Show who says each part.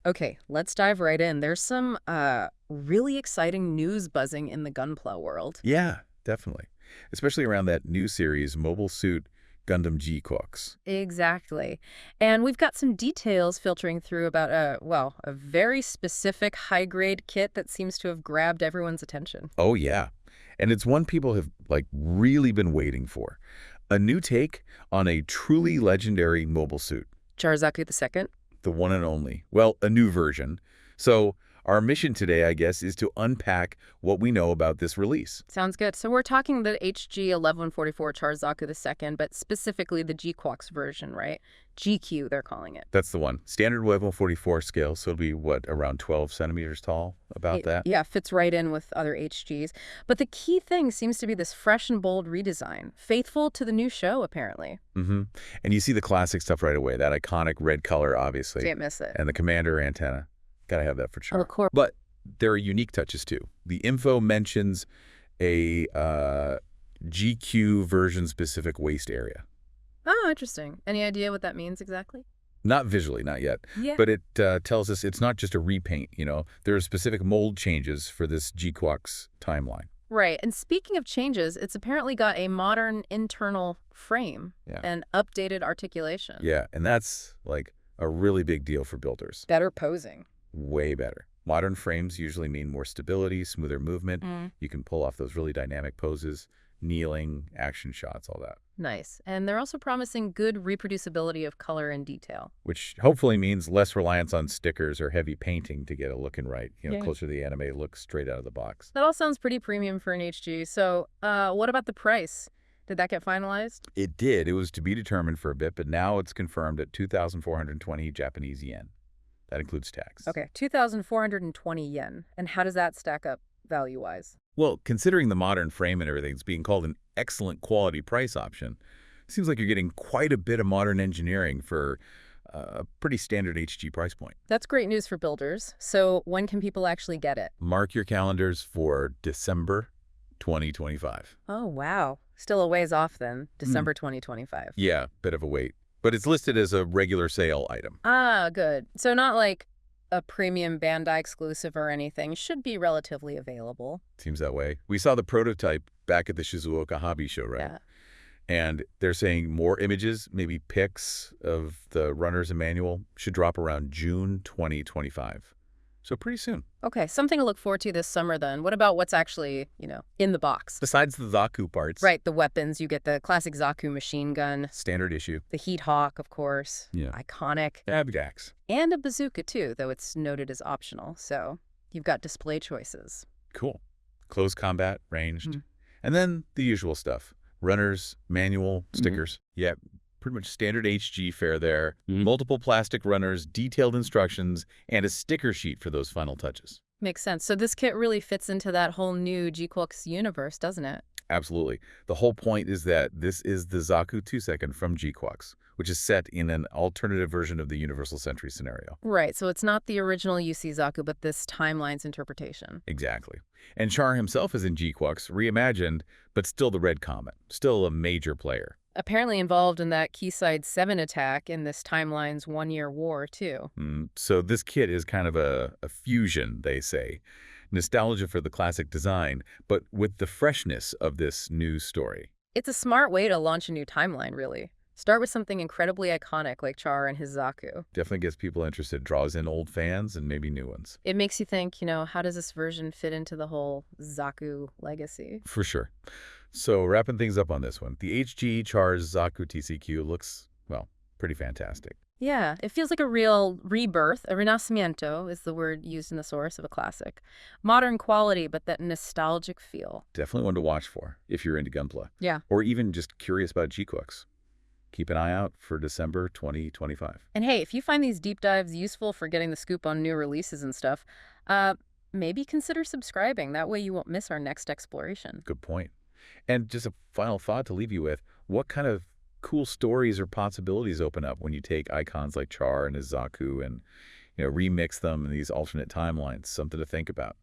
Speaker 1: Okay, let's dive right in. There's some really exciting news buzzing in the Gunpla world.
Speaker 2: Yeah, definitely. Especially around that new series, Mobile Suit Gundam GQuuuuuX.
Speaker 1: Exactly. And we've got some details filtering through about a very specific high-grade kit that seems to have grabbed everyone's attention.
Speaker 2: Oh, yeah. And it's one people have, really been waiting for. A new take on a truly legendary mobile suit.
Speaker 1: Char Zaku II?
Speaker 2: The one and only. Well, a new version. So our mission today, I guess, is to unpack what we know about this release.
Speaker 1: Sounds good. So we're talking the HG 1144 Char Zaku II, but specifically the GQuuuuuX version, right? GQ, they're calling it.
Speaker 2: That's the one. Standard level 44 scale, so it'll be, what, around 12 centimeters tall, about that?
Speaker 1: Yeah, fits right in with other HGs. But the key thing seems to be this fresh and bold redesign, faithful to the new show, apparently.
Speaker 2: Mm-hmm. And you see the classic stuff right away, that iconic red color, obviously.
Speaker 1: Can't miss it.
Speaker 2: And the commander antenna. Gotta have that for sure.
Speaker 1: Of course.
Speaker 2: But there are unique touches, too. The info mentions a GQ version-specific waist area.
Speaker 1: Oh, interesting. Any idea what that means exactly?
Speaker 2: Not visually, not yet.
Speaker 1: Yeah.
Speaker 2: But it tells us it's not just a repaint, There are specific mold changes for this GQuuuuuX timeline.
Speaker 1: Right. And speaking of changes, it's apparently got a modern internal frame
Speaker 2: Yeah.
Speaker 1: and updated articulation.
Speaker 2: Yeah, and that's, a really big deal for builders.
Speaker 1: Better posing.
Speaker 2: Way better. Modern frames usually mean more stability, smoother movement. You can pull off those really dynamic poses, kneeling, action shots, all that.
Speaker 1: Nice. And they're also promising good reproducibility of color and detail.
Speaker 2: Which hopefully means less reliance on stickers or heavy painting to get it looking right,
Speaker 1: Yeah.
Speaker 2: closer to the anime look straight out of the box.
Speaker 1: That all sounds pretty premium for an HG. So what about the price? Did that get finalized?
Speaker 2: It did. It was to be determined for a bit, but now it's confirmed at 2,420 Japanese yen. That includes tax.
Speaker 1: Okay, 2,420 yen. And how does that stack up value-wise?
Speaker 2: Well, considering the modern frame and everything, it's being called an excellent quality price option. Seems like you're getting quite a bit of modern engineering for a pretty standard HG price point.
Speaker 1: That's great news for builders. So when can people actually get it?
Speaker 2: Mark your calendars for December 2025.
Speaker 1: Oh, wow. Still a ways off then, December 2025.
Speaker 2: Yeah, bit of a wait. But it's listed as a regular sale item.
Speaker 1: Ah, good. So not like a premium Bandai exclusive or anything. Should be relatively available.
Speaker 2: Seems that way. We saw the prototype back at the Shizuoka Hobby Show, right?
Speaker 1: Yeah.
Speaker 2: And they're saying more images, maybe pics of the runners and manual, should drop around June 2025. So pretty soon.
Speaker 1: Okay, something to look forward to this summer then. What about what's actually, in the box?
Speaker 2: Besides the Zaku parts.
Speaker 1: Right, the weapons. You get the classic Zaku machine gun,
Speaker 2: Standard issue.
Speaker 1: the Heat Hawk, of course.
Speaker 2: Yeah.
Speaker 1: Iconic.
Speaker 2: Abdax.
Speaker 1: And a bazooka, too, though it's noted as optional. So you've got display choices.
Speaker 2: Cool. Close combat, ranged.
Speaker 1: Mhm.
Speaker 2: And then the usual stuff. Runners, manual, stickers. Yeah, pretty much standard HG fare there. Multiple plastic runners, detailed instructions, and a sticker sheet for those final touches.
Speaker 1: Makes sense. So this kit really fits into that whole new GQuuuuuX universe, doesn't it?
Speaker 2: Absolutely. The whole point is that this is the Zaku II from GQuuuuuX, which is set in an alternative version of the Universal Century scenario.
Speaker 1: Right, so it's not the original UC Zaku, but this timeline's interpretation.
Speaker 2: Exactly. And Char himself is in GQuuuuuX, reimagined, but still the Red Comet, still a major player.
Speaker 1: Apparently involved in that Quayside 7 attack in this timeline's one-year war, too.
Speaker 2: So this kit is kind of a fusion, they say. Nostalgia for the classic design, but with the freshness of this new story.
Speaker 1: It's a smart way to launch a new timeline, really. Start with something incredibly iconic like Char and his Zaku.
Speaker 2: Definitely gets people interested, draws in old fans and maybe new ones.
Speaker 1: It makes you think, how does this version fit into the whole Zaku legacy?
Speaker 2: For sure. So wrapping things up on this one, the HG Char Zaku TCQ looks, well, pretty fantastic.
Speaker 1: Yeah, it feels like a real rebirth. A renacimiento is the word used in the source of a classic. Modern quality, but that nostalgic feel.
Speaker 2: Definitely one to watch for if you're into Gunpla.
Speaker 1: Yeah.
Speaker 2: Or even just curious about GQuuuuuX. Keep an eye out for December 2025.
Speaker 1: And hey, if you find these deep dives useful for getting the scoop on new releases and stuff, maybe consider subscribing. That way you won't miss our next exploration.
Speaker 2: Good point. And just a final thought to leave you with, what kind of cool stories or possibilities open up when you take icons like Char and his Zaku and remix them in these alternate timelines? Something to think about.